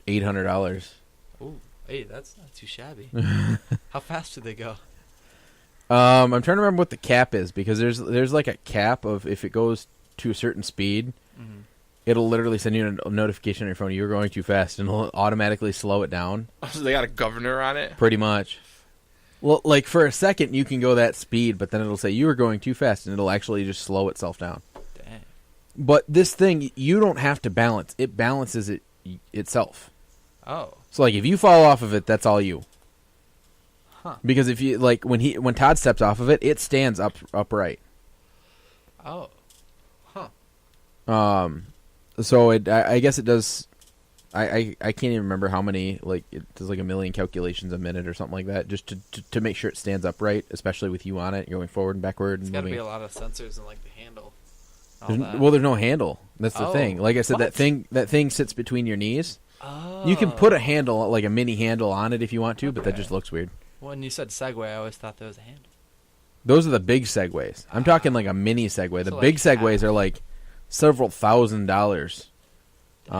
$800. Ooh, hey, that's not too shabby. How fast do they go? I'm trying to remember what the cap is, because there's like a cap of if it goes to a certain speed, it'll literally send you a notification on your phone, you're going too fast, and it'll automatically slow it down. Oh, so they got a governor on it? Pretty much. Well, like for a second you can go that speed, but then it'll say you were going too fast, and it'll actually just slow itself down. Dang. But this thing, you don't have to balance. It balances itself. Oh. So like if you fall off of it, that's all you. Huh. Because if you like when Todd steps off of it, it stands upright. Oh. Huh. So I guess it does. I can't even remember how many, like it does like a million calculations a minute or something like that, just to make sure it stands upright, especially with you on it, going forward and backward. There's and got to moving. be a lot of sensors in like the handle. There's no handle. That's the Oh, thing. Like I said, what? that thing sits between your knees. Oh. You can put a handle, like a mini handle, on it if you want to, but that just looks weird. When you said Segway, I always thought there was a handle. Those are the big Segways. I'm talking like a mini Segway. The So big like Segways are like several $1,000s.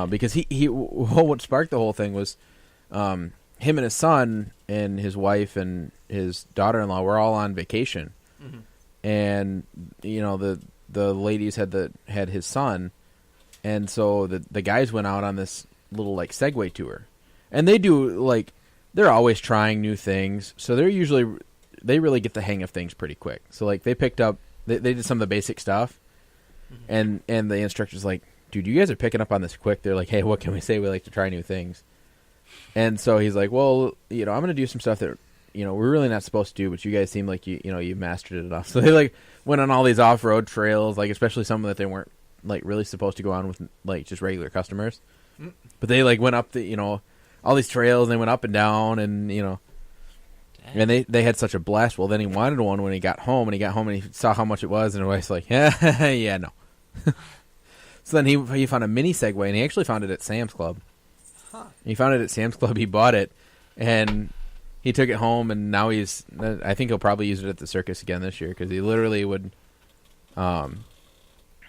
Because what sparked the whole thing was him and his son and his wife and his daughter-in-law were all on vacation. Mm-hmm. And, you know, the ladies had his son, and so the guys went out on this little, like, Segway tour. And they do, like, they're always trying new things, so they really get the hang of things pretty quick. So, like, they picked up, they did some of the basic stuff, and the instructor's like, dude, you guys are picking up on this quick. They're like, hey, what can we say? We like to try new things. And so he's like, well, you know, I'm going to do some stuff that, you know, we're really not supposed to do, but you guys seem like you've mastered it enough. So they like went on all these off-road trails, like especially some that they weren't like really supposed to go on with like just regular customers. But they like went up the, you know, all these trails, and they went up and down, and you know, and they had such a blast. Well, then he wanted one when he got home, and he saw how much it was, and his wife's like, yeah, no. So then he found a mini Segway, and he actually found it at Sam's Club. Huh. He found it at Sam's Club. He bought it, and he took it home, and now I think he'll probably use it at the circus again this year, because he literally would,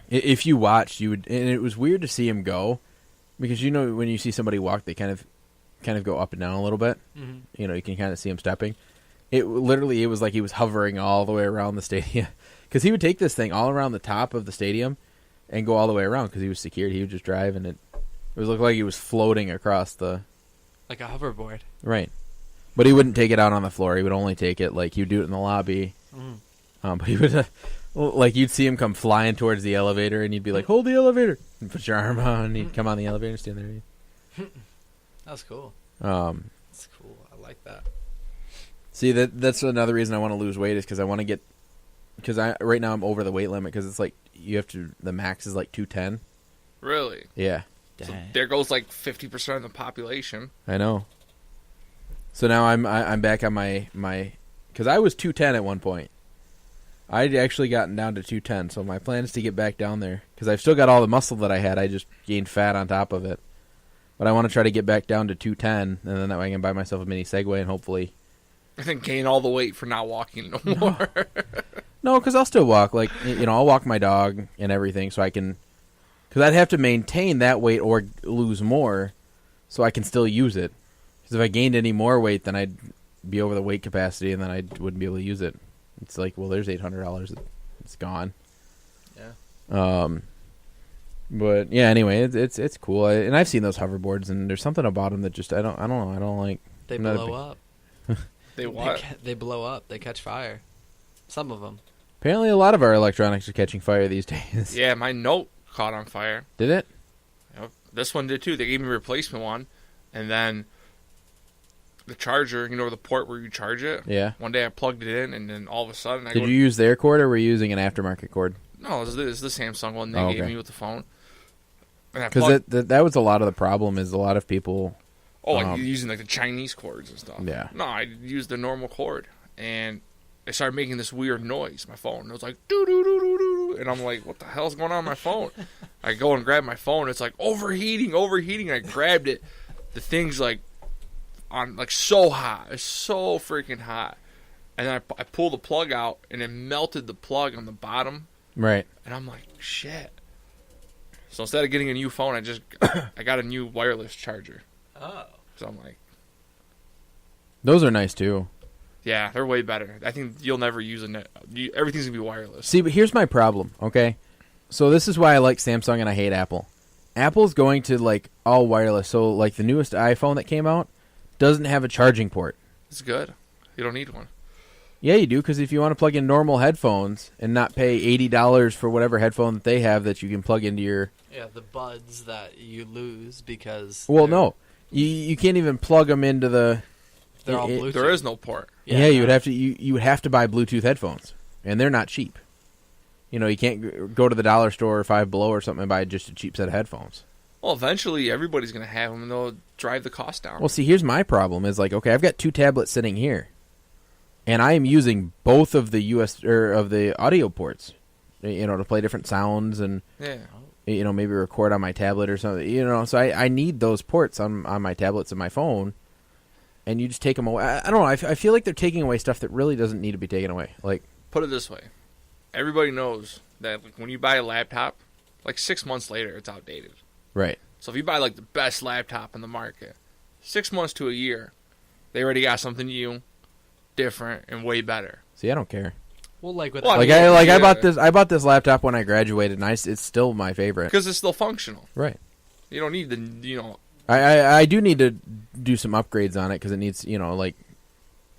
if you watched, you would, and it was weird to see him go, because you know when you see somebody walk, they kind of go up and down a little bit. Mm-hmm. You know, you can kind of see him stepping. It was like he was hovering all the way around the stadium, because he would take this thing all around the top of the stadium and go all the way around, because he was secured. He would just drive, and it looked like he was floating across the... Like a hoverboard. Right. But he wouldn't take it out on the floor. He would only take it, like, he would do it in the lobby. But he would, like, you'd see him come flying towards the elevator, and you'd be like, hold the elevator! And put your arm on, and he'd come on the elevator and stand there. That's cool. That's cool. I like that. See, that's another reason I want to lose weight, is because I want to get... Because right now I'm over the weight limit, because it's like, the max is like 210. Really? Yeah. So there goes like 50% of the population. I know. So now I'm back on my because I was 210 at one point. I'd actually gotten down to 210, so my plan is to get back down there, because I've still got all the muscle that I had. I just gained fat on top of it. But I want to try to get back down to 210, and then that way I can buy myself a mini Segway, and hopefully... I think gain all the weight for not walking no more. No, because I'll still walk. Like, you know, I'll walk my dog and everything, so I can... Because I'd have to maintain that weight or lose more, so I can still use it. Because if I gained any more weight, then I'd be over the weight capacity, and then I wouldn't be able to use it. It's like, well, there's $800. It's gone. Yeah. But yeah, anyway, it's cool. And I've seen those hoverboards, and there's something about them that just I don't know. I don't like. They blow up. They what? They blow up. They catch fire. Some of them. Apparently, a lot of our electronics are catching fire these days. Yeah, my Note caught on fire. Did it? Yep. This one did too. They gave me a replacement one, and then the charger, you know, the port where you charge it. Yeah. One day I plugged it in, and then all of a sudden Did you use their cord, or were you using an aftermarket cord? No, it's the Samsung one they gave me with the phone. Because that was a lot of the problem. Is a lot of people. Oh, like you're using like the Chinese cords and stuff. Yeah. No, I used the normal cord, and it started making this weird noise. My phone. It was like doo doo doo doo doo, and I'm like, what the hell's going on my phone? I go and grab my phone. It's like overheating. I grabbed it. The thing's like on like so hot. It's so freaking hot. And then I pulled the plug out, and it melted the plug on the bottom. Right. And I'm like, shit. So instead of getting a new phone, I got a new wireless charger. Oh. So I'm like, Those are nice too. yeah, they're way better. I think you'll never use a net. Everything's gonna be wireless. See, but here's my problem, okay? So this is why I like Samsung and I hate Apple. Apple's going to, like, all wireless. So, like, the newest iPhone that came out doesn't have a charging port. It's good. You don't need one. Yeah, you do, because if you want to plug in normal headphones and not pay $80 for whatever headphone that they have that you can plug into your... Yeah, the buds that you lose because... Well, no. You can't even plug them into the... They're all Bluetooth. There is no port. Yeah, you would have to. You would have to buy Bluetooth headphones, and they're not cheap. You know, you can't go to the dollar store or Five Below or something and buy just a cheap set of headphones. Well, eventually everybody's gonna have them, and they'll drive the cost down. Well, see, here's my problem: is like, okay, I've got 2 tablets sitting here, and I am using both of the of the audio ports, you know, to play different sounds and you know, maybe record on my tablet or something. You know, so I need those ports on my tablets and my phone. And you just take them away. I don't know. I feel like they're taking away stuff that really doesn't need to be taken away. Like, put it this way: everybody knows that when you buy a laptop, like 6 months later, it's outdated. Right. So if you buy like the best laptop in the market, 6 months to a year, they already got something new, different, and way better. See, I don't care. Well, like with I bought this laptop when I graduated, and it's still my favorite because it's still functional. Right. You don't need the I do need to do some upgrades on it because it needs, you know, like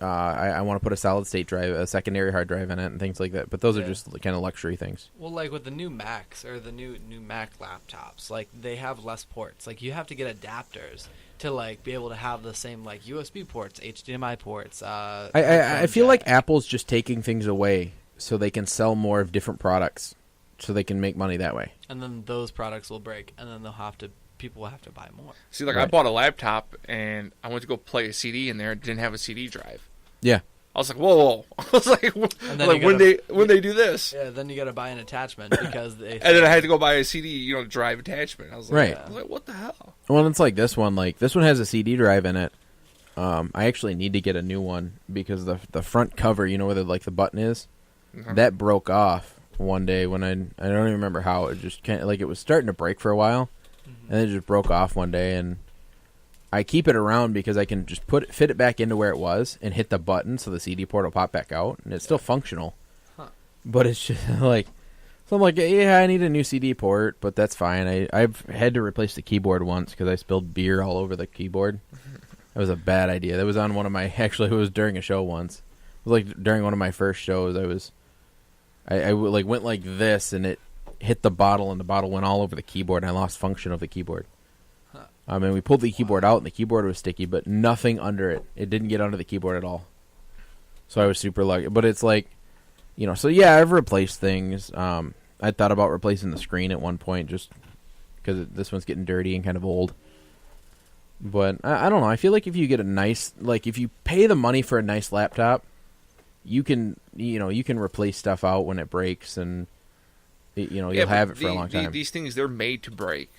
I want to put a solid state drive, a secondary hard drive in it, and things like that. But those are just kind of luxury things. Well, like with the new Macs or the new Mac laptops, like they have less ports. Like you have to get adapters to like be able to have the same like USB ports, HDMI ports. I feel like Apple's just taking things away so they can sell more of different products, so they can make money that way. And then those products will break, and then people will have to buy more. See, like I bought a laptop and I went to go play a CD in there. It didn't have a CD drive. Yeah. I was like, whoa. I was like when they do this? Yeah, then you got to buy an attachment because they. And then I had to go buy a CD, drive attachment. I was like, what the hell? Well, it's like this one. Like this one has a CD drive in it. I actually need to get a new one because the front cover, you know where the button is, that broke off one day when I don't even remember how. It just it was starting to break for a while. And then it just broke off one day, and I keep it around because I can just fit it back into where it was and hit the button so the CD port will pop back out, and it's still functional. Huh. But it's just so I'm like, yeah, I need a new CD port, but that's fine. I've had to replace the keyboard once because I spilled beer all over the keyboard. That was a bad idea. That was on one of my, actually it was during a show once. It was like during one of my first shows. I went like this, and it hit the bottle, and the bottle went all over the keyboard, and I lost function of the keyboard. Huh. We pulled the keyboard out, and the keyboard was sticky, but nothing under it. It didn't get under the keyboard at all. So I was super lucky. But it's like, so yeah, I've replaced things. I thought about replacing the screen at one point just because this one's getting dirty and kind of old. But I don't know. I feel like if you get a nice, if you pay the money for a nice laptop, you can replace stuff out when it breaks, and you'll have it for a long time. These things, they're made to break.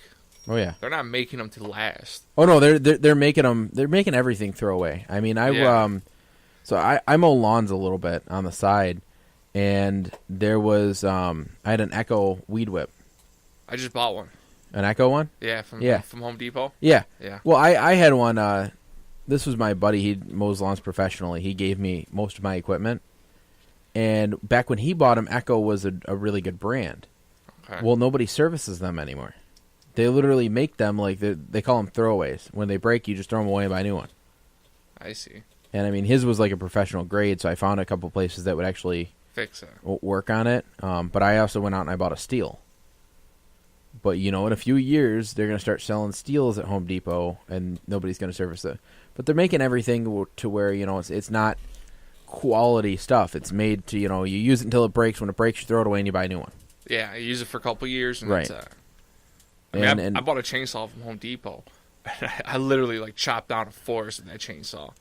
Oh yeah, they're not making them to last. Oh no, they're making them. They're making everything throw away. I mean, I mow lawns a little bit on the side, and there was I had an Echo weed whip. I just bought one. An Echo one? Yeah, from Home Depot. Yeah. Yeah. Well, I had one. This was my buddy. He mows lawns professionally. He gave me most of my equipment. And back when he bought them, Echo was a really good brand. Okay. Well, nobody services them anymore. They literally make them they call them throwaways. When they break, you just throw them away and buy a new one. I see. And I mean, his was like a professional grade, so I found a couple places that would actually fix it, work on it. But I also went out and I bought a steel. But in a few years, they're going to start selling steels at Home Depot, and nobody's going to service it. But they're making everything to where it's not quality stuff. It's made to you use it until it breaks. When it breaks, you throw it away and you buy a new one. Yeah, you use it for a couple years, and right. That's I bought a chainsaw from Home Depot. I literally chopped down a forest with that chainsaw.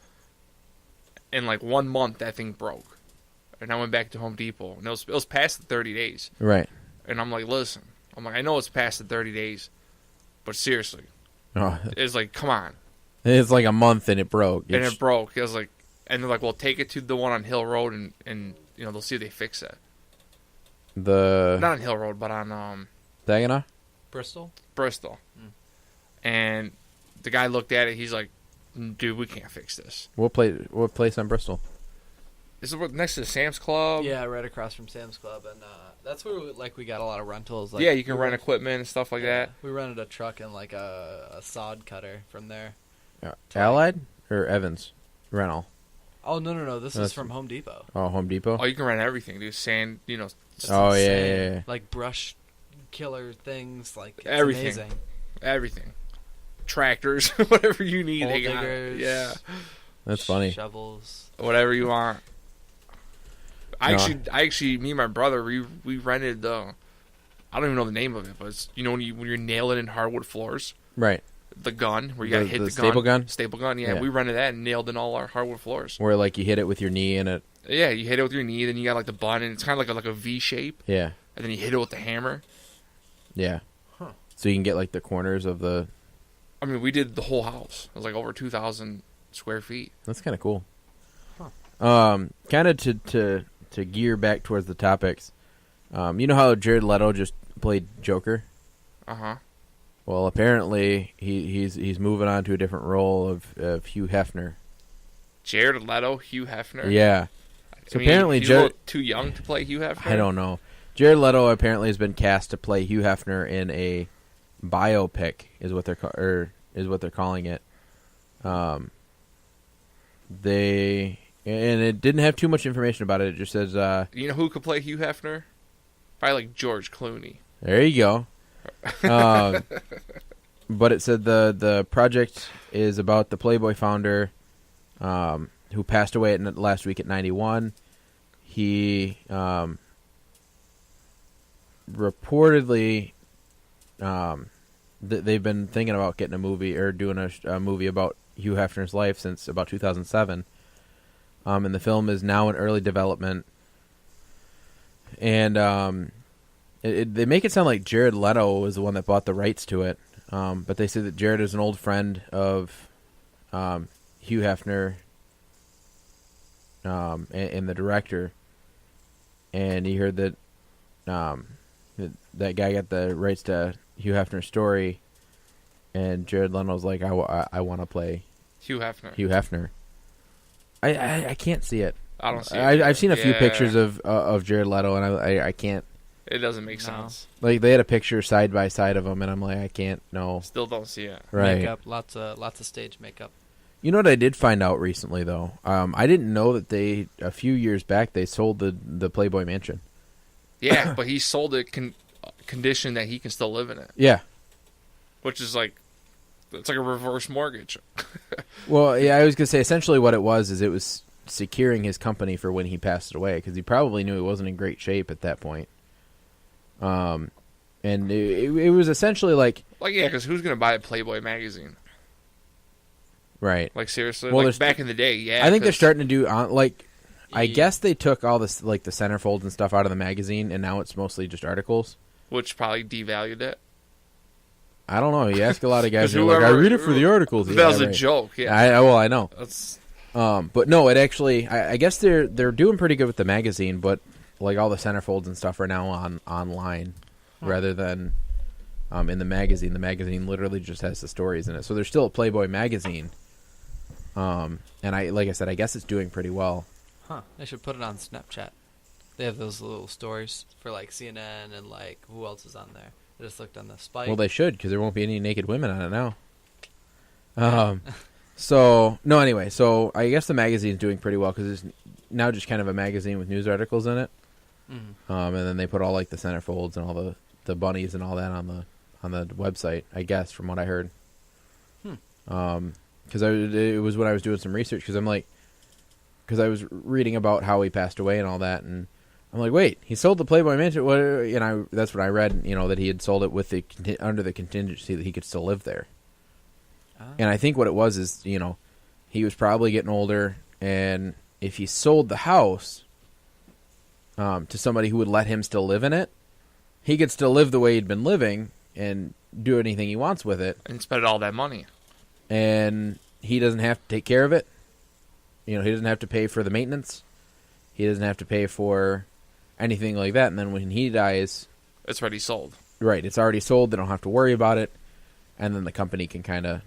In 1 month, that thing broke, and I went back to Home Depot, and it was past the 30 days. Right. And I'm like, listen, I know it's past the 30 days, but seriously, it's come on. It's a month and it broke. It broke. It was and they're like, well, take it to the one on Hill Road, and they'll see if they fix it. Not on Hill Road, but on Saginaw? Bristol. And the guy looked at it. He's like, dude, we can't fix this. What place on Bristol? This is next to the Sam's Club. Yeah, right across from Sam's Club, and that's where we got a lot of rentals. Like, yeah, you can rent equipment and stuff like that. We rented a truck and like a sod cutter from there. Allied or Evans rental? Oh no! This is from Home Depot. Oh, Home Depot. Oh, you can rent everything, dude. Sand, Oh yeah. Like brush killer things, like it's everything. Amazing. Everything. Tractors, whatever you need. Hole they got diggers, it. Yeah. That's funny. Shovels, whatever you want. I actually, me and my brother, we rented the, I don't even know the name of it, but it's, when you're nailing in hardwood floors. Right. The gun, where you gotta hit the staple gun? Staple gun, yeah. We rented that and nailed in all our hardwood floors. Where like you hit it with your knee and it. Yeah, you hit it with your knee, then you got like the bun, and it's kind of like a V shape. Yeah. And then you hit it with the hammer. Yeah. Huh. So you can get like the corners of the. I mean, we did the whole house. It was like over 2,000 square feet. That's kind of cool. Huh. Kind of to gear back towards the topics. You know how Jared Leto just played Joker? Uh-huh. Well, apparently he's moving on to a different role of Hugh Hefner. Jared Leto, Hugh Hefner. Yeah. So apparently he's Jared, a little too young to play Hugh Hefner. I don't know. Jared Leto apparently has been cast to play Hugh Hefner in a biopic, is what they're calling it. And it didn't have too much information about it. It just says, you know who could play Hugh Hefner? Probably like George Clooney. There you go. But it said the project is about the Playboy founder who passed away last week at 91. He reportedly they've been thinking about getting a movie or doing a movie about Hugh Hefner's life since about 2007. And the film is now in early development. And they make it sound like Jared Leto was the one that bought the rights to it. But they say that Jared is an old friend of Hugh Hefner and the director. And he heard that that guy got the rights to Hugh Hefner's story. And Jared Leto was like, I want to play Hugh Hefner. Hugh Hefner. I can't see it. I don't see it. I've seen a few pictures of Jared Leto, and I can't. It doesn't make sense. Like they had a picture side by side of him, and I'm like, I can't. No. Still don't see it. Right. Makeup, lots of stage makeup. You know what I did find out recently though? I didn't know that a few years back they sold the Playboy Mansion. Yeah, but he sold it condition that he can still live in it. Yeah. Which is like, it's like a reverse mortgage. Well, yeah, I was gonna say essentially what it was securing his company for when he passed away because he probably knew he wasn't in great shape at that point. And it was essentially like yeah, because who's gonna buy a Playboy magazine? Right. Like seriously, well, like back in the day, yeah. I think they're starting to do I guess they took all this like the centerfolds and stuff out of the magazine, and now it's mostly just articles, which probably devalued it. I don't know. You ask a lot of guys, who are like, I read it for the articles. That was a joke. Yeah. I know. That's. But no, it actually. I guess they're doing pretty good with the magazine, but like all the centerfolds and stuff are now online, rather than in the magazine. The magazine literally just has the stories in it, so there's still a Playboy magazine. And like I said, I guess it's doing pretty well. Huh. They should put it on Snapchat. They have those little stories for like CNN and like who else is on there. I just looked on the Spike. Well, they should because there won't be any naked women on it now. So no, anyway, so I guess the magazine's doing pretty well because it's now just kind of a magazine with news articles in it. Mm-hmm. And then they put all like the centerfolds and all the bunnies and all that on the website. I guess from what I heard. Because it was when I was doing some research because I was reading about how he passed away and all that, and I'm like, wait, he sold the Playboy Mansion? What? And that's what I read, that he had sold it with under the contingency that he could still live there. Oh. And I think what it was is, he was probably getting older, and if he sold the house to somebody who would let him still live in it, he could still live the way he'd been living and do anything he wants with it. And spend all that money. And he doesn't have to take care of it. He doesn't have to pay for the maintenance. He doesn't have to pay for anything like that. And then when he dies... It's already sold. Right. It's already sold. They don't have to worry about it. And then the company can kind of